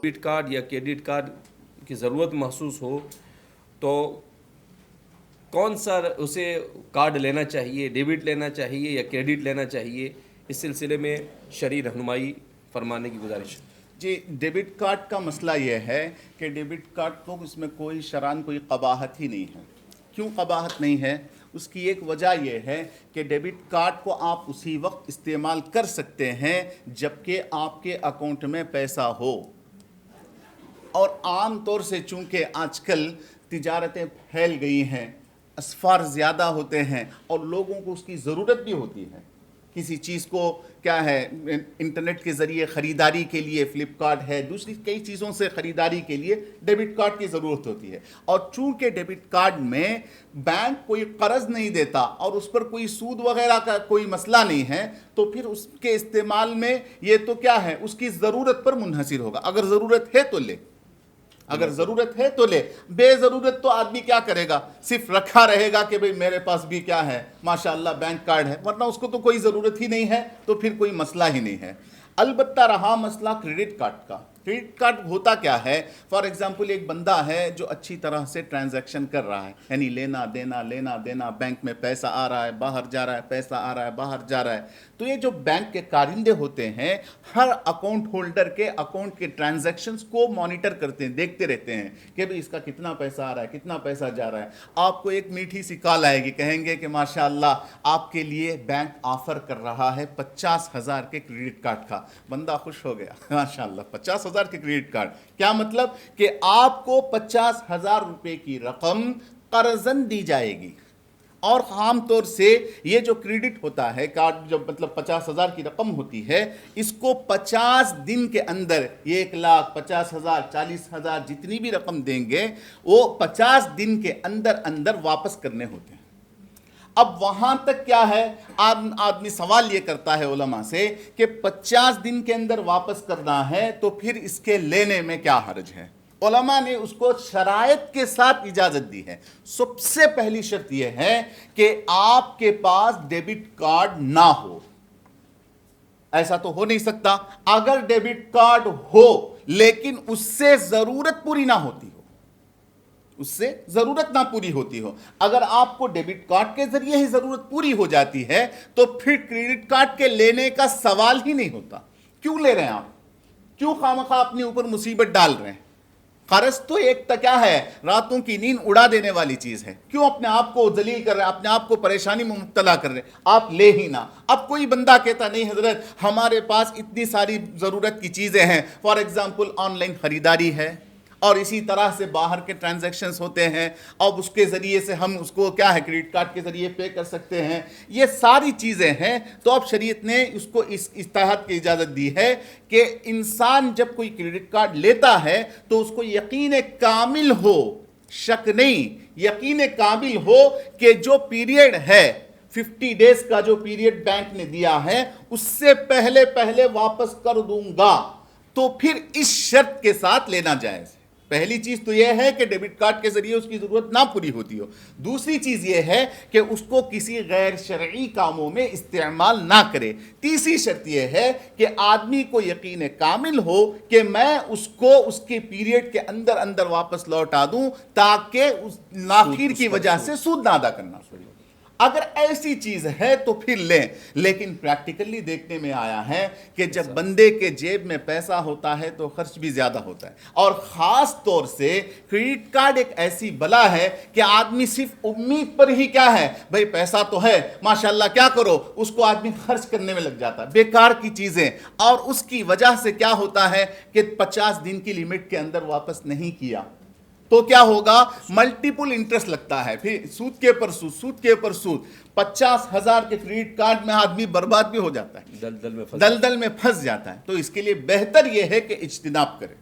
Debit card یا credit card کی ضرورت محسوس ہو تو کون سا اسے کارڈ لینا چاہیے، ڈیبٹ لینا چاہیے یا کریڈٹ لینا چاہیے، اس سلسلے میں شرعی رہنمائی فرمانے کی گزارش ہے۔ جی، ڈیبٹ کارڈ کا مسئلہ یہ ہے کہ ڈیبٹ کارڈ تو اس میں کوئی شرعاً کوئی قباحت ہی نہیں ہے۔ کیوں قباحت نہیں ہے؟ اس کی ایک وجہ یہ ہے کہ ڈیبٹ کارڈ کو آپ اسی وقت استعمال کر سکتے ہیں جبکہ آپ کے اکاؤنٹ میں پیسہ ہو، اور عام طور سے چونکہ آج کل تجارتیں پھیل گئی ہیں، اسفار زیادہ ہوتے ہیں اور لوگوں کو اس کی ضرورت بھی ہوتی ہے، کسی چیز کو کیا ہے انٹرنیٹ کے ذریعے خریداری کے لیے فلپ کارٹ ہے، دوسری کئی چیزوں سے خریداری کے لیے ڈیبٹ کارڈ کی ضرورت ہوتی ہے، اور چونکہ ڈیبٹ کارڈ میں بینک کوئی قرض نہیں دیتا اور اس پر کوئی سود وغیرہ کا کوئی مسئلہ نہیں ہے، تو پھر اس کے استعمال میں یہ تو کیا ہے اس کی ضرورت پر منحصر ہوگا۔ اگر ضرورت ہے تو لے، اگر ضرورت ہے تو لے، بے ضرورت تو آدمی کیا کرے گا، صرف رکھا رہے گا کہ بھئی میرے پاس بھی کیا ہے ماشاءاللہ بینک کارڈ ہے، ورنہ اس کو تو کوئی ضرورت ہی نہیں ہے، تو پھر کوئی مسئلہ ہی نہیں ہے۔ البتہ رہا مسئلہ کریڈٹ کارڈ کا۔ کریڈٹ کارڈ ہوتا کیا ہے؟ فار ایگزامپل ایک بندہ ہے جو اچھی طرح سے ٹرانزیکشن کر رہا ہے، یعنی لینا دینا، بینک میں پیسہ آ رہا ہے باہر جا رہا ہے، پیسہ آ رہا ہے باہر جا رہا ہے، تو یہ جو بینک کے کارندے ہوتے ہیں ہر اکاؤنٹ ہولڈر کے اکاؤنٹ کے ٹرانزیکشنز کو مانیٹر کرتے ہیں، دیکھتے رہتے ہیں کہ بھئی اس کا کتنا پیسہ آ رہا ہے، کتنا پیسہ جا رہا ہے۔ آپ کو ایک میٹھی سی کال آئے گی، کہیں گے کہ ماشاءاللہ آپ کے لیے بینک آفر کر رہا ہے 50,000 کے کریڈٹ کارڈ کا۔ بندہ خوش ہو گیا، ماشاءاللہ 50,000 کے کریڈٹ کارڈ، کیا مطلب کہ آپ کو 50,000 روپے کی رقم قرضاً دی جائے گی۔ اور عام طور سے یہ جو کریڈٹ ہوتا ہے کارڈ، جو مطلب 50,000 کی رقم ہوتی ہے، اس کو 50 دن کے اندر 1,00,000 50,000 40,000 جتنی بھی رقم دیں گے وہ 50 دن کے اندر اندر واپس کرنے ہوتے ہیں۔ اب وہاں تک کیا ہے، آدمی سوال یہ کرتا ہے علماء سے کہ 50 دن کے اندر واپس کرنا ہے تو پھر اس کے لینے میں کیا حرج ہے؟ علماء نے اس کو شرائط کے ساتھ اجازت دی ہے۔ سب سے پہلی شرط یہ ہے کہ آپ کے پاس ڈیبٹ کارڈ نہ ہو۔ ایسا تو ہو نہیں سکتا۔ اگر ڈیبٹ کارڈ ہو لیکن اس سے ضرورت پوری نہ ہوتی ہو، اس سے ضرورت نہ پوری ہوتی ہو، اگر آپ کو ڈیبٹ کارڈ کے ذریعے ہی ضرورت پوری ہو جاتی ہے تو پھر کریڈٹ کارڈ کے لینے کا سوال ہی نہیں ہوتا۔ کیوں لے رہے ہیں آپ؟ کیوں خواہ اپنے اوپر مصیبت ڈال رہے ہیں؟ قرض تو ایک کیا ہے، راتوں کی نیند اڑا دینے والی چیز ہے۔ کیوں اپنے آپ کو ذلیل کر رہے ہیں، اپنے آپ کو پریشانی میں مبتلا کر رہے ہیں؟ آپ لے ہی نہ۔ اب کوئی بندہ کہتا نہیں حضرت ہمارے پاس اتنی ساری ضرورت کی چیزیں ہیں، فار ایگزامپل آن لائن خریداری ہے اور اسی طرح سے باہر کے ٹرانزیکشنز ہوتے ہیں، اب اس کے ذریعے سے ہم اس کو کیا ہے کریڈٹ کارڈ کے ذریعے پے کر سکتے ہیں، یہ ساری چیزیں ہیں۔ تو اب شریعت نے اس کو اس اتحاد کی اجازت دی ہے کہ انسان جب کوئی کریڈٹ کارڈ لیتا ہے تو اس کو یقین کامل ہو، شک نہیں، یقین کامل ہو کہ جو پیریڈ ہے 50 ڈیز کا جو پیریڈ بینک نے دیا ہے اس سے پہلے واپس کر دوں گا، تو پھر اس شرط کے ساتھ لینا جائز ہے۔ پہلی چیز تو یہ ہے کہ ڈیبٹ کارڈ کے ذریعے اس کی ضرورت نہ پوری ہوتی ہو۔ دوسری چیز یہ ہے کہ اس کو کسی غیر شرعی کاموں میں استعمال نہ کرے۔ تیسری شرط یہ ہے کہ آدمی کو یقین کامل ہو کہ میں اس کو اس کے پیریڈ کے اندر اندر واپس لوٹا دوں تاکہ اس ناخیر کی وجہ سے سود نہ ادا کرنا پڑے۔ اگر ایسی چیز ہے تو پھر لیں، لیکن پریکٹیکلی دیکھنے میں آیا ہے کہ جب بندے کے جیب میں پیسہ ہوتا ہے تو خرچ بھی زیادہ ہوتا ہے، اور خاص طور سے کریڈٹ کارڈ ایک ایسی بلا ہے کہ آدمی صرف امید پر ہی کیا ہے بھئی پیسہ تو ہے ماشاءاللہ کیا کرو، اس کو آدمی خرچ کرنے میں لگ جاتا ہے بیکار کی چیزیں، اور اس کی وجہ سے کیا ہوتا ہے کہ 50 دن کی لیمٹ کے اندر واپس نہیں کیا تو کیا ہوگا، ملٹیپل انٹرسٹ لگتا ہے، پھر سود کے پر سود، سود کے پر سود۔ 50,000 کے کریڈٹ کارڈ میں آدمی برباد بھی ہو جاتا ہے، دلدل میں پھنس جاتا ہے۔ تو اس کے لیے بہتر یہ ہے کہ اجتناب کرے۔